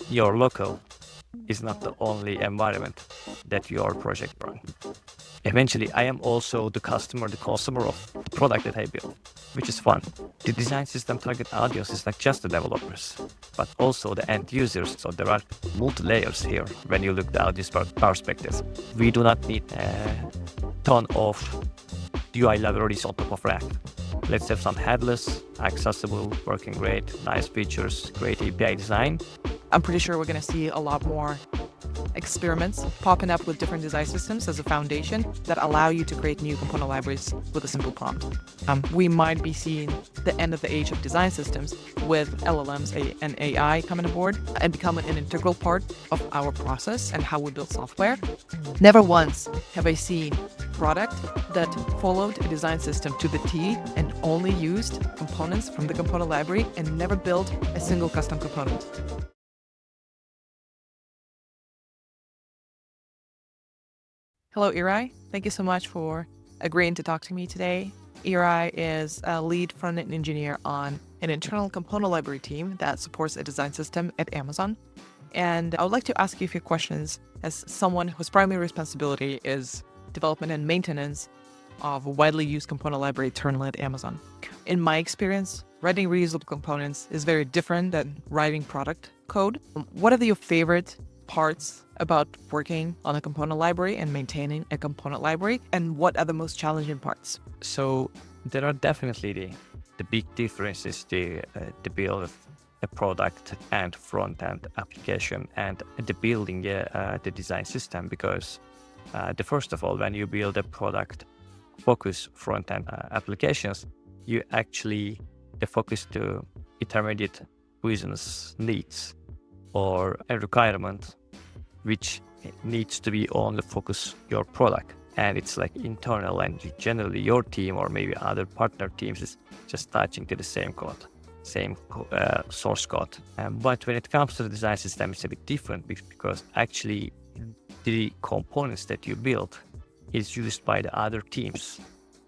Your local is not the only environment that your project runs. Eventually, I am also the customer of the product that I build, which is fun. The design system target audience is not just the developers, but also the end users. So there are multi-layers here when you look at this perspective. We do not need a ton of UI libraries on top of React. Let's have some headless, accessible, working great, nice features, great API design. I'm pretty sure we're going to see a lot more experiments popping up with different design systems as a foundation that allow you to create new component libraries with a simple prompt. We might be seeing the end of the age of design systems with LLMs and AI coming aboard and becoming an integral part of our process and how we build software. Never once have I seen product that followed a design system to the T and only used components from the component library and never built a single custom component. Hello, Eray. Thank you so much for agreeing to talk to me today. Eray is a lead front-end engineer on an internal component library team that supports a design system at Amazon. And I would like to ask you a few questions as someone whose primary responsibility is development and maintenance of a widely used component library internally at Amazon. In my experience, writing reusable components is very different than writing product code. What are your favorite parts about working on a component library and maintaining a component library, and what are the most challenging parts? So there are definitely the big differences to build a product and front-end application and the building the design system, because the first of all, when you build a product focus front-end applications, you actually focus to intermediate business needs or a requirement which needs to be on the focus your product, and it's like internal, and generally your team or maybe other partner teams is just touching to the same code, same source code. But when it comes to the design system, it's a bit different because actually the components that you build is used by the other teams,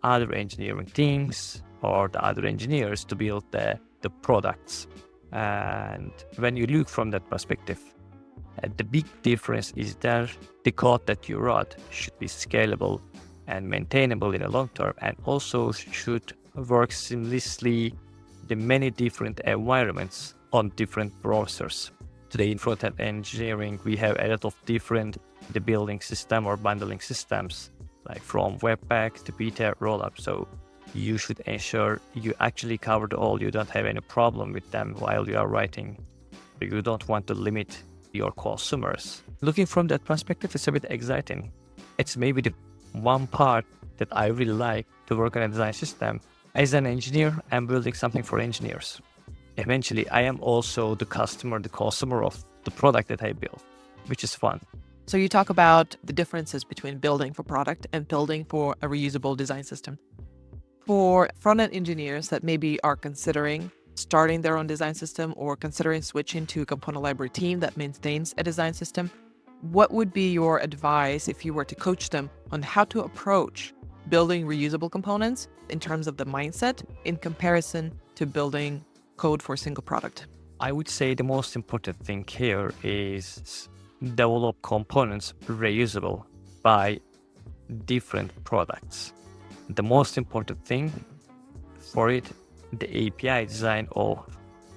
other engineering teams or the other engineers to build the products. And when you look from that perspective, the big difference is that the code that you wrote should be scalable and maintainable in the long term, and also should work seamlessly the many different environments on different browsers. Today in front-end engineering, we have a lot of different the building system or bundling systems, like from Webpack to beta rollup. So you should ensure you actually covered all. You don't have any problem with them while you are writing. You don't want to limit your consumers. Looking from that perspective, it's a bit exciting. It's maybe the one part that I really like to work on a design system. As an engineer, I'm building something for engineers. Eventually, I am also the consumer of the product that I build, which is fun. So you talk about the differences between building for product and building for a reusable design system. For front-end engineers that maybe are considering starting their own design system or considering switching to a component library team that maintains a design system, what would be your advice if you were to coach them on how to approach building reusable components in terms of the mindset in comparison to building code for a single product? I would say the most important thing here is develop components reusable by different products. The most important thing for it, the API design of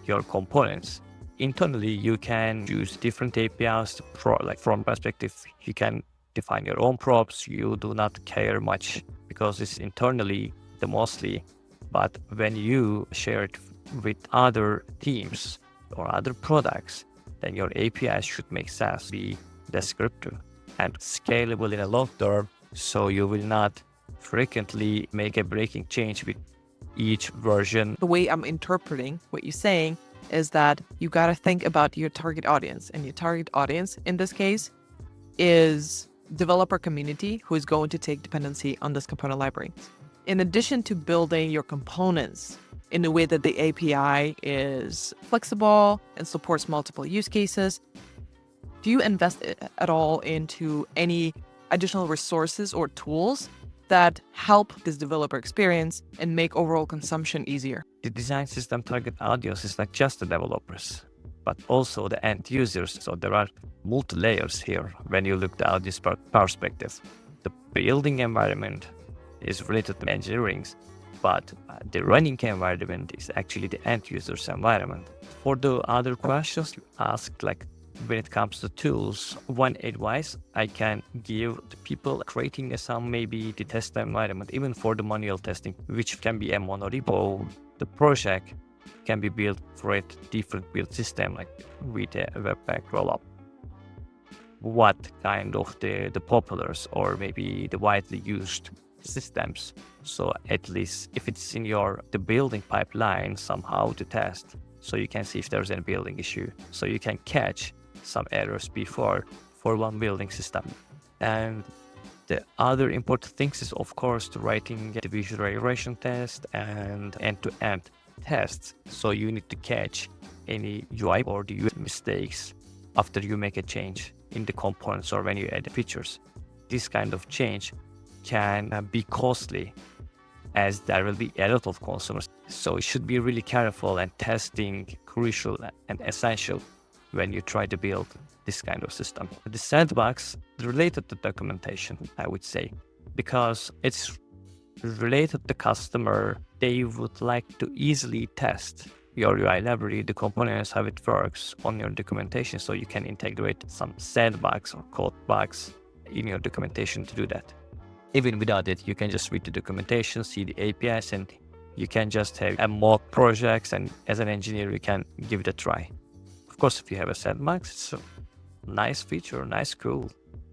your components. Internally, you can use different APIs like from perspective, you can define your own props. You do not care much because it's internally the mostly, but when you share it with other teams or other products, then your APIs should make sense, be descriptive and scalable in a long term, so you will not frequently make a breaking change with each version. The way I'm interpreting what you're saying is that you got to think about your target audience, and your target audience in this case is developer community who is going to take dependency on this component library. In addition to building your components in a way that the API is flexible and supports multiple use cases, do you invest at all into any additional resources or tools that help this developer experience and make overall consumption easier? The design system target audience is not just the developers. but also the end users. So there are multi-layers here when you look at this perspective. The building environment is related to engineering, but the running environment is actually the end user's environment. For the other questions you asked, like when it comes to tools, one advice I can give to people creating some maybe the test environment, even for the manual testing, which can be a monorepo. The project can be built for a different build system, like with a Webpack rollup. What kind of the populars or maybe the widely used systems? So at least if it's in the building pipeline somehow to test, so you can see if there's any building issue, so you can catch some errors before for one building system. And the other important things is, of course, the writing the visualization test and end-to-end tests. So you need to catch any UI or the UI mistakes after you make a change in the components or when you add features. This kind of change can be costly, as there will be a lot of consumers. So you should be really careful, and testing crucial and essential when you try to build this kind of system. The sandbox related to documentation, I would say, because it's related to customer. They would like to easily test your UI library, the components, how it works on your documentation, so you can integrate some sandbox or code bugs in your documentation to do that. Even without it, you can just read the documentation, see the APIs, and you can just have a mock projects, and as an engineer, you can give it a try. Of course, if you have a sandbox, it's a nice feature, nice tool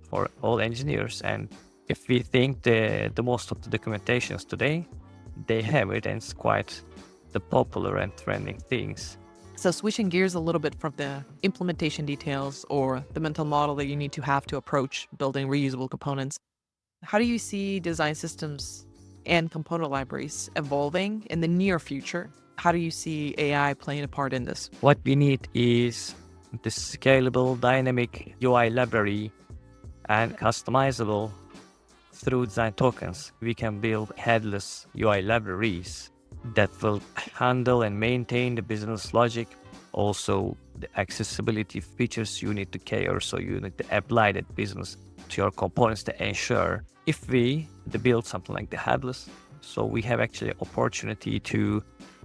for all engineers. And if we think the most of the documentations today, they have it, and it's quite the popular and trending things. So switching gears a little bit from the implementation details or the mental model that you need to have to approach building reusable components, how do you see design systems and component libraries evolving in the near future? How do you see AI playing a part in this? What we need is the scalable dynamic UI library and customizable through design tokens. We can build headless UI libraries that will handle and maintain the business logic, also the accessibility features you need to care, so you need to apply that business to your components to ensure if we build something like the headless, so we have actually opportunity to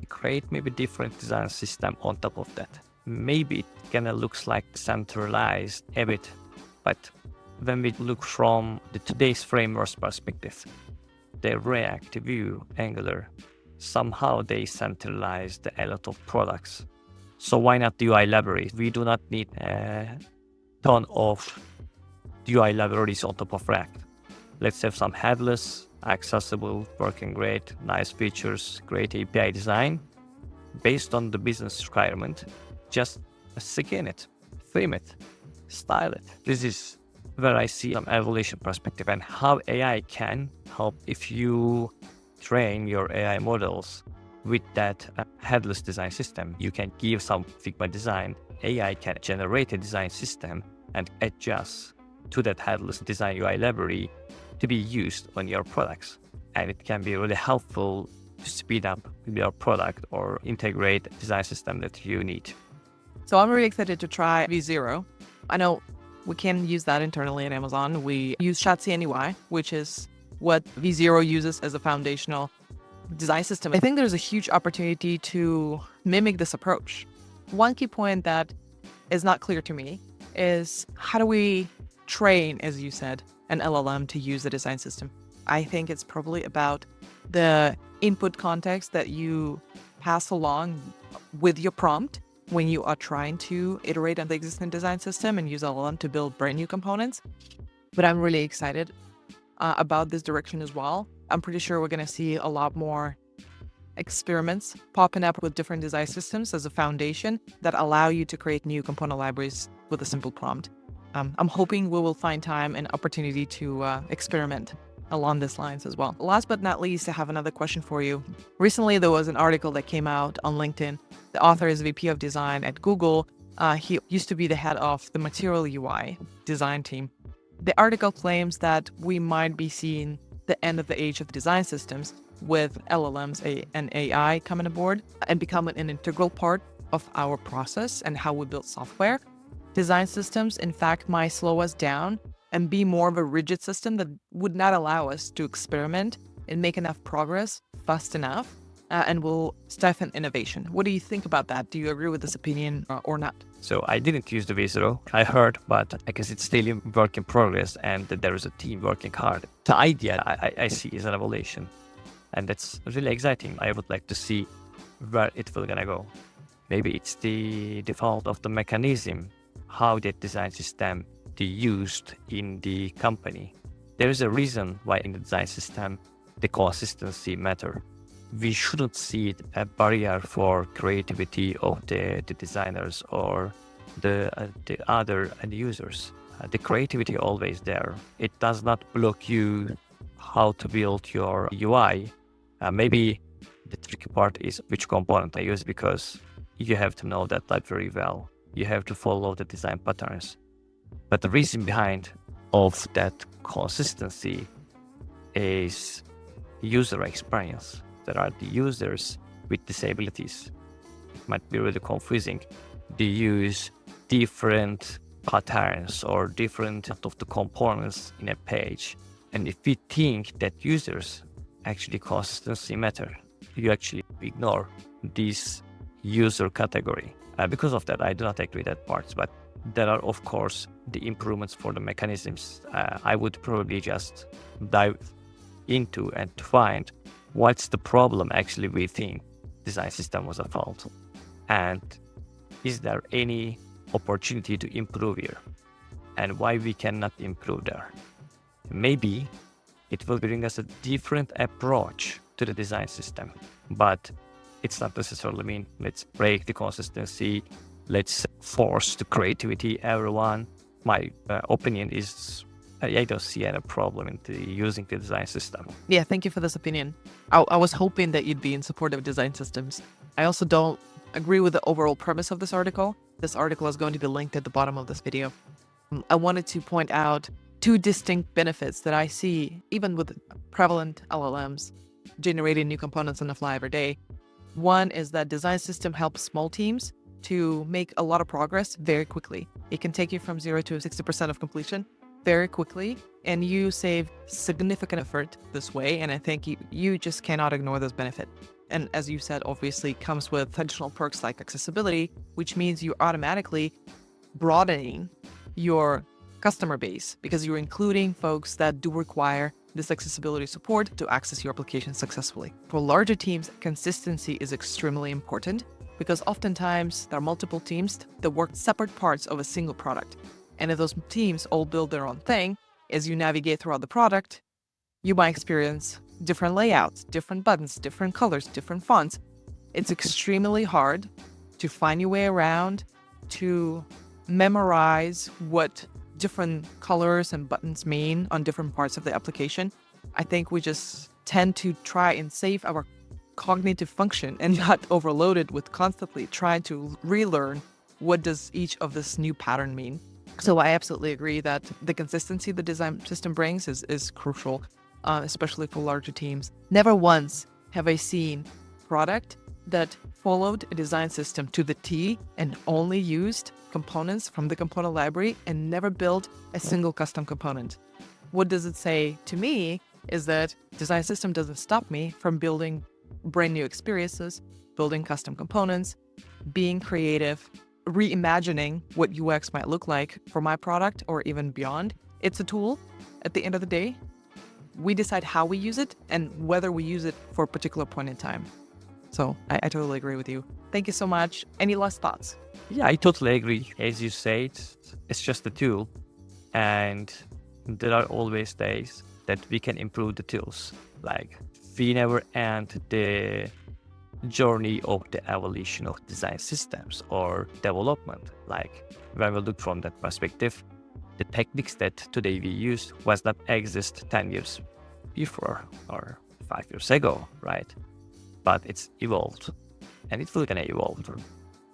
create maybe different design system on top of that. Maybe it kind of looks like centralized a bit, but when we look from the today's frameworks perspective, the React, Vue, Angular, somehow they centralized a lot of products. So why not the UI library? We do not need a ton of UI libraries on top of React. Let's have some headless, accessible, working great, nice features, great API design. Based on the business requirement, just skin it, theme it, style it. This is where I see an evolution perspective and how AI can help. If you train your AI models with that headless design system, you can give some Figma design. AI can generate a design system and adjust to that headless design UI library to be used on your products. And it can be really helpful to speed up your product or integrate a design system that you need. So I'm really excited to try V0. I know we can use that internally at Amazon. We use Shotzi UI, which is what V0 uses as a foundational design system. I think there's a huge opportunity to mimic this approach. One key point that is not clear to me is how do we train, as you said, an LLM to use the design system? I think it's probably about the input context that you pass along with your prompt when you are trying to iterate on the existing design system and use LLM to build brand new components. But I'm really excited about this direction as well. I'm pretty sure we're going to see a lot more experiments popping up with different design systems as a foundation that allow you to create new component libraries with a simple prompt. I'm hoping we will find time and opportunity to experiment along these lines as well. Last but not least, I have another question for you. Recently, there was an article that came out on LinkedIn. The author is VP of design at Google. He used to be the head of the Material UI design team. The article claims that we might be seeing the end of the age of design systems with LLMs and AI coming aboard and becoming an integral part of our process and how we build software. Design systems, in fact, might slow us down and be more of a rigid system that would not allow us to experiment and make enough progress fast enough, and will stifle innovation. What do you think about that? Do you agree with this opinion or not? So I didn't use the Visero. I heard, but I guess it's still a work in progress and there is a team working hard. The idea I see is an evolution, and that's really exciting. I would like to see where it will gonna go. Maybe it's the default of the mechanism, how that design system is used in the company. There is a reason why in the design system the consistency matter. We shouldn't see it a barrier for creativity of the designers or the other end users. The creativity always there. It does not block you how to build your UI. Maybe the tricky part is which component I use, because you have to know that very well. You have to follow the design patterns. But the reason behind of that consistency is user experience. There are the users with disabilities. It might be really confusing. They use different patterns or different of the components in a page. And if we think that users actually consistency matter, you actually ignore this user category. Because of that, I do not agree with that part. But there are, of course, the improvements for the mechanisms. I would probably just dive into and find what's the problem actually we think design system was a fault, and is there any opportunity to improve here, and why we cannot improve there. Maybe it will bring us a different approach to the design system, but it's not necessarily mean let's break the consistency, let's force the creativity everyone. My opinion is I don't see any problem in using the design system. Yeah, thank you for this opinion. I was hoping that you'd be in support of design systems. I also don't agree with the overall premise of this article. This article is going to be linked at the bottom of this video. I wanted to point out two distinct benefits that I see even with prevalent LLMs generating new components on the fly every day. One is that design system helps small teams to make a lot of progress very quickly. It can take you from 0 to 60% of completion very quickly, and you save significant effort this way. And I think you just cannot ignore those benefits. And as you said, obviously comes with additional perks like accessibility, which means you're automatically broadening your customer base because you're including folks that do require this accessibility support to access your application successfully. For larger teams, consistency is extremely important because oftentimes there are multiple teams that work separate parts of a single product. And if those teams all build their own thing, as you navigate throughout the product, you might experience different layouts, different buttons, different colors, different fonts. It's extremely hard to find your way around, to memorize what different colors and buttons mean on different parts of the application. I think we just tend to try and save our cognitive function and not overload it with constantly trying to relearn what does each of this new pattern mean. So I absolutely agree that the consistency the design system brings is crucial, especially for larger teams. Never once have I seen product that followed a design system to the T and only used components from the component library and never built a single custom component. What does it say to me is that design system doesn't stop me from building brand new experiences, building custom components, being creative, reimagining what UX might look like for my product or even beyond. It's a tool. At the end of the day, we decide how we use it and whether we use it for a particular point in time. So I totally agree with you. Thank you so much. Any last thoughts? Yeah, I totally agree. As you said, it's just a tool, and there are always days that we can improve the tools. Like we never end the journey of the evolution of design systems or development. Like when we look from that perspective, the techniques that today we use was not exist 10 years before or 5 years ago, right? But it's evolved and it's still gonna evolve.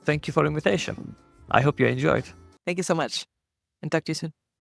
Thank you for the invitation. I hope you enjoyed. Thank you so much and talk to you soon.